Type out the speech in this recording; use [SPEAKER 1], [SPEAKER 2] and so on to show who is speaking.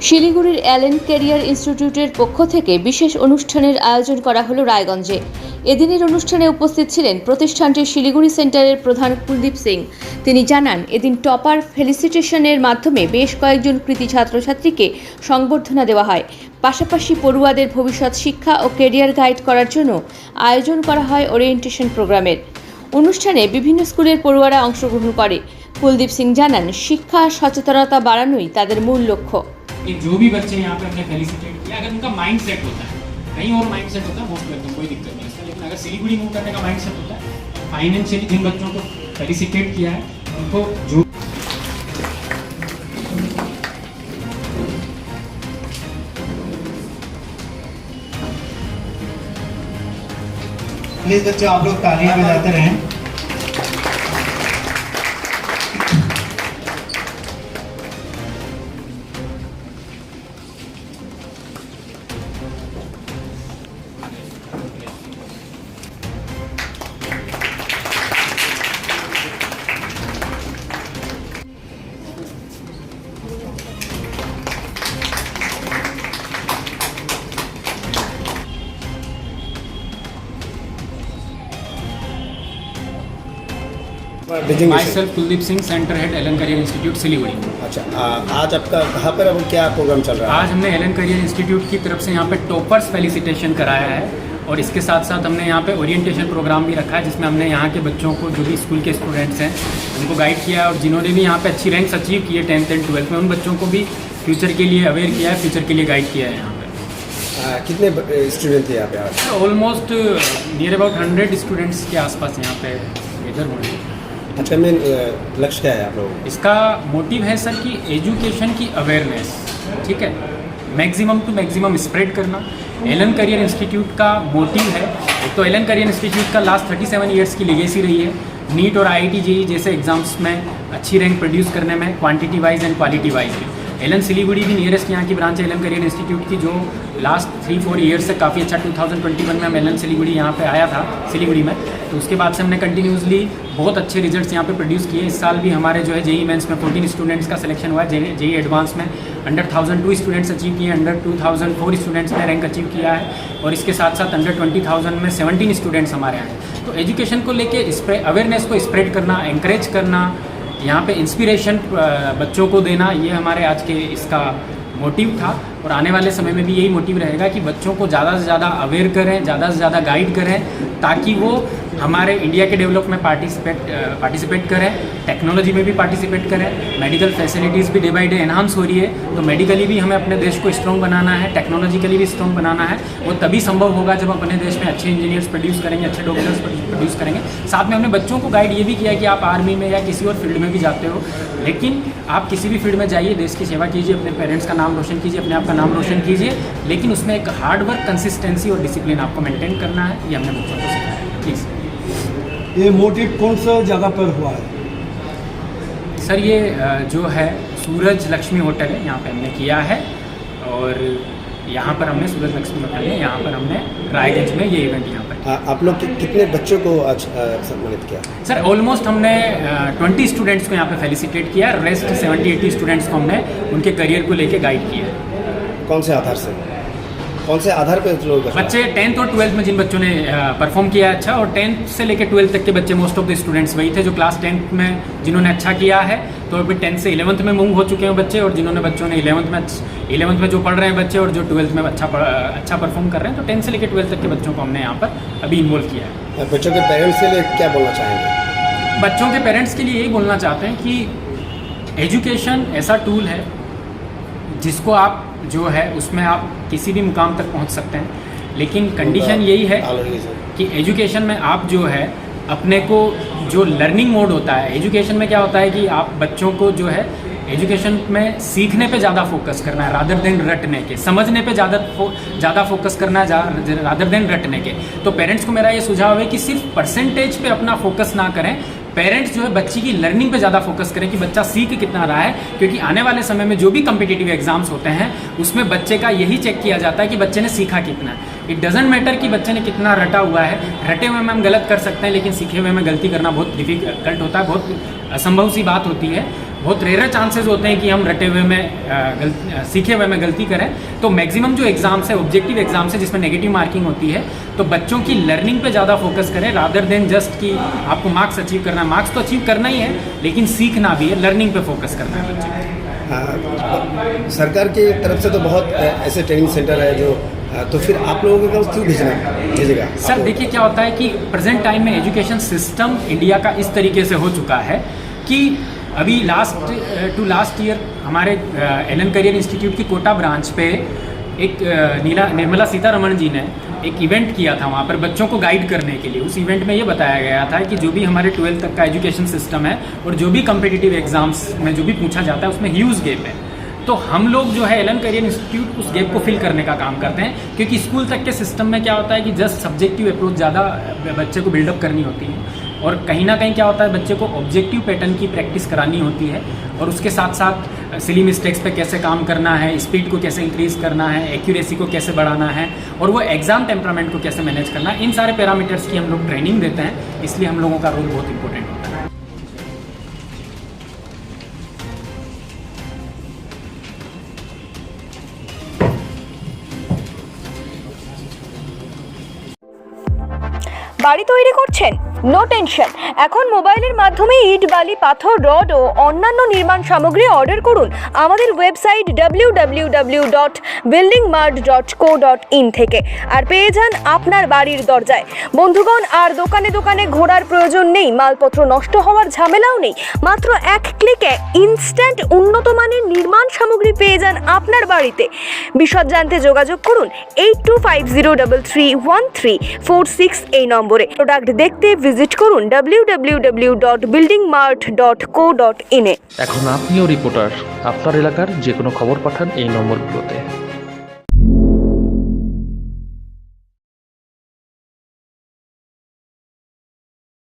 [SPEAKER 1] শিলিগুড়ির Allen career ইনস্টিটিউটের পক্ষ থেকে বিশেষ অনুষ্ঠানের আয়োজন করা হলো রায়গঞ্জে। এদিনের অনুষ্ঠানে উপস্থিত ছিলেন প্রতিষ্ঠানটির শিলিগুড়ি সেন্টারের প্রধান কুলদীপ সিং। তিনি জানান, এদিন টপার ফেলিসিটেশনের মাধ্যমে বেশ কয়েকজন কৃতী ছাত্রছাত্রীকে সংবর্ধনা দেওয়া হয়। পাশাপাশি পড়ুয়াদের ভবিষ্যৎ শিক্ষা ও ক্যারিয়ার গাইড করার জন্য আয়োজন করা হয় ওরিয়েন্টেশন প্রোগ্রামের। অনুষ্ঠানে বিভিন্ন স্কুলের পড়ুয়ারা অংশগ্রহণ করে। কুলদীপ সিং জানান, শিক্ষা সচেতনতা বাড়ানোই তাদের মূল লক্ষ্য।
[SPEAKER 2] कि जो भी बच्चे यहाँ पे अपने फेलिसिटेट किया, अगर उनका माइंड सेट होता है, कहीं और माइंड सेट होता है मोस्ट वेलकम, कोई दिक्कत नहीं है। लेकिन अगर सिलीगुड़ी मूव करने का माइंड सेट होता है, फाइनेंशियली जिन बच्चों को फेलिसिटेट किया है उनको जो
[SPEAKER 3] प्लीज बच्चों आप लोग तालियां बजाते रहें।
[SPEAKER 2] Myself Kuldeep Singh, centre head Allen career institute Siliguri.
[SPEAKER 4] अच्छा, आज आपका कहाँ पर अब क्या प्रोग्राम चल रहा है?
[SPEAKER 2] आज हमने एलन करियर इंस्टीट्यूट की तरफ से यहाँ पे टॉपर्स फेलिसिटेशन कराया है और इसके साथ साथ हमने यहाँ पे ओरिएंटेशन प्रोग्राम भी रखा है, जिसमें हमने यहाँ के बच्चों को, जो भी स्कूल के स्टूडेंट्स हैं, उनको गाइड किया और जिन्होंने भी यहाँ पे अच्छी रैंक्स अचीव किए 10th एंड 12th में, उन बच्चों को भी फ्यूचर के लिए अवेयर किया है, फ्यूचर के लिए गाइड किया है। यहाँ पे
[SPEAKER 4] कितने स्टूडेंट थे यहाँ पे आज?
[SPEAKER 2] ऑलमोस्ट नियर अबाउट 100 स्टूडेंट्स के आसपास यहाँ पे इधर हुए।
[SPEAKER 4] अच्छा, मेन लक्ष्य क्या है आप लोगों?
[SPEAKER 2] इसका मोटिव है सर कि एजुकेशन की अवेयरनेस, ठीक है, मैक्सिमम टू मैक्सिमम स्प्रेड करना। एलन करियर इंस्टीट्यूट का मोटिव है, एक तो एलन करियर इंस्टीट्यूट का लास्ट 37 ईयर्स की लेगेसी रही है नीट और IIT JEE जैसे एग्जाम्स में अच्छी रैंक प्रोड्यूस करने में, quantity wise and quality wise. Allen Siliguri भी नियरेस्ट यहाँ की ब्रांच है एलन करियर इंस्टीट्यूट की, जो लास्ट 3-4 ईयर्स से काफ़ी अच्छा 2021 में हम एलन सिलीगुड़ी यहाँ पे आया था सिलीगुड़ी में, तो उसके बाद से हमने कंटिन्यूसली बहुत अच्छे रिजल्ट्स यहाँ पे प्रोड्यूस किए। इस साल भी हमारे जो है JEE मेंस में 14 स्टूडेंट्स का सिलेक्शन हुआ है, JEE एडवांस में अंडर 1002 स्टूडेंट्स अचीव किए, अंडर 2004 स्टूडेंट्स ने रैंक अचीव किया है और इसके साथ साथ अंडर 20,000 में 17 स्टूडेंट्स हमारे यहाँ हैं। तो एजुकेशन को लेके अवेयरनेस को स्प्रेड करना, इंकरेज करना, यहाँ पे इंस्पिरेशन बच्चों को देना, ये हमारे आज के इसका मोटिव था और आने वाले समय में भी यही मोटिव रहेगा कि बच्चों को ज़्यादा से ज़्यादा अवेयर करें, ज़्यादा से ज़्यादा गाइड करें, ताकि वो हमारे इंडिया के डेवलप में पार्टिसिपेट करें, टेक्नोलॉजी में भी पार्टिसिपेट करें। मेडिकल फैसिलिटीज़ भी डे बाई डे एनहांस हो रही है, तो मेडिकली भी हमें अपने देश को स्ट्रॉन्ग बनाना है, टेक्नोलॉजिकली भी स्ट्रॉन्ग बनाना है। वो तभी संभव होगा जब अपने देश में अच्छे इंजीनियर्स प्रोड्यूस करेंगे, अच्छे डॉक्टर्स प्रोड्यूस करेंगे। साथ में हमने बच्चों को गाइड ये भी किया कि आप आर्मी में या किसी और फील्ड में भी जाते हो, लेकिन आप किसी भी फील्ड में जाइए, देश की सेवा कीजिए, अपने पेरेंट्स का नाम रोशन कीजिए, अपने आप का नाम रोशन कीजिए, लेकिन उसमें एक हार्ड वर्क, कंसिस्टेंसी और डिसिप्लिन आपको मेंटेन करना है। ये हमने बच्चों को सिखाया है। प्लीज़।
[SPEAKER 3] ये मोटिव कौन सा जगह पर हुआ है?
[SPEAKER 2] सर ये जो है सूरज लक्ष्मी होटल है, यहाँ पे हमने किया है और यहाँ पर हमने सूरज लक्ष्मी होटल है, यहाँ पर हमने रायगंज में ये इवेंट यहाँ पर।
[SPEAKER 4] आप लोग कितने बच्चों को आज सम्मानित किया?
[SPEAKER 2] सर ऑलमोस्ट हमने 20 स्टूडेंट्स को यहाँ पे फेलिसिटेट किया, रेस्ट 70-80 स्टूडेंट्स को हमने उनके करियर को लेके गाइड किया।
[SPEAKER 4] कौन से आधार से, कौन से आधार पर लोग?
[SPEAKER 2] बच्चे 10th और 12th में जिन बच्चों ने परफॉर्म किया अच्छा, और 10th से लेकर 12th तक के बच्चे मोस्ट ऑफ द स्टूडेंट्स वही थे जो क्लास 10th में जिन्होंने अच्छा किया है, तो अभी 10th से 11th में मूव हो चुके हैं बच्चे, और जिन्होंने बच्चों ने 11th में जो पढ़ रहे हैं बच्चे और जो 12th में अच्छा परफॉर्म कर रहे हैं, तो 10th से लेकर 12th तक के बच्चों को हमने यहाँ पर अभी इन्वॉल्व किया है।
[SPEAKER 4] बच्चों के पेरेंट्स के लिए क्या बोलना चाहेंगे?
[SPEAKER 2] बच्चों के पेरेंट्स के लिए यही बोलना चाहते हैं कि एजुकेशन ऐसा टूल है जिसको आप जो है उसमें आप किसी भी मुकाम तक पहुंच सकते हैं, लेकिन कंडीशन यही है कि एजुकेशन में आप जो है अपने को, जो लर्निंग मोड होता है एजुकेशन में, क्या होता है कि आप बच्चों को जो है एजुकेशन में सीखने पे ज़्यादा फोकस करना है रादर देन रटने के, समझने पे ज़्यादा फोकस करना है रादर देन रटने के। तो पेरेंट्स को मेरा ये सुझाव है कि सिर्फ परसेंटेज पे अपना फोकस ना करें, पेरेंट्स जो है बच्ची की लर्निंग पे ज़्यादा फोकस करें कि बच्चा सीख कितना रहा है, क्योंकि आने वाले समय में जो भी कम्पिटिटिव एग्जाम्स होते हैं उसमें बच्चे का यही चेक किया जाता है कि बच्चे ने सीखा कितना है। इट डजेंट मैटर कि बच्चे ने कितना रटा हुआ है, रटे हुए में हम गलत कर सकते हैं, लेकिन सीखे हुए में गलती करना बहुत डिफिकल्ट होता है, बहुत असंभव सी बात होती है। बहुत रेयर चांसेस होते हैं कि हम रटे हुए में सीखे हुए में गलती करें। तो मैक्सिमम जो एग्जाम्स है ऑब्जेक्टिव एग्जाम्स है जिसमें नेगेटिव मार्किंग होती है, तो बच्चों की लर्निंग पे ज़्यादा फोकस करें रादर देन जस्ट कि आपको मार्क्स अचीव करना है। मार्क्स तो अचीव करना ही है, लेकिन सीखना भी है, लर्निंग पे फोकस करना है बच्चे को।
[SPEAKER 4] सरकार की तरफ से तो बहुत ऐसे ट्रेनिंग सेंटर है जो तो फिर आप लोगों को क्यों भेजेगा?
[SPEAKER 2] सर देखिए क्या होता है कि प्रेजेंट टाइम में एजुकेशन सिस्टम इंडिया का इस तरीके से हो चुका है कि अभी लास्ट ईयर हमारे एलन करियर इंस्टीट्यूट की कोटा ब्रांच पे एक निर्मला सीतारमण जी ने एक इवेंट किया था वहाँ पर बच्चों को गाइड करने के लिए। उस इवेंट में ये बताया गया था कि जो भी हमारे 12th तक का एजुकेशन सिस्टम है और जो भी कम्पिटिटिव एग्जाम्स में जो भी पूछा जाता है उसमें ह्यूज गैप है। तो हम लोग जो है एलन करियर इंस्टीट्यूट उस गैप को फिल करने का काम करते हैं, क्योंकि स्कूल तक के सिस्टम में क्या होता है कि जस्ट सब्जेक्टिव अप्रोच ज़्यादा बच्चे को बिल्डअप करनी होती है, और कहीं ना कहीं क्या होता है बच्चे को ऑब्जेक्टिव पैटर्न की प्रैक्टिस करानी होती है, और उसके साथ साथ सिली मिस्टेक्स पे कैसे काम करना है, स्पीड को कैसे इंक्रीज़ करना है, एक्यूरेसी को कैसे बढ़ाना है, और वो एग्जाम टेम्परामेंट को कैसे मैनेज करना है, इन सारे पैरामीटर्स की हम लोग ट्रेनिंग देते हैं। इसलिए हम लोगों का रोल बहुत इंपॉर्टेंट होता है।
[SPEAKER 5] বাড়ি তৈরি করছেন? নো টেনশন, এখন মোবাইলের মাধ্যমে ইট, বালি, পাথর, রড ও অন্যান্য নির্মাণ সামগ্রী অর্ডার করুন আমাদের ওয়েবসাইট www.buildingmart.co.in থেকে, আর পেয়ে যান আপনার বাড়ির দরজায়। বন্ধুগণ, আর দোকানে দোকানে ঘোরার প্রয়োজন নেই, মালপত্র নষ্ট হওয়ার ঝামেলাও নেই। মাত্র এক ক্লিকে ইনস্ট্যান্ট উন্নত মানের নির্মাণ সামগ্রী পেয়ে যান আপনার বাড়িতে। বিশদ জানতে যোগাযোগ করুন 8250331346 এই নম্বরে। প্রোডাক্ট দেখতে ভিজিট করুন www.buildingmart.co.in এ।
[SPEAKER 6] এখন আপনিও রিপোর্টার, আপনার এলাকার যে কোনো খবর পাঠান এই নম্বরগুলোতে।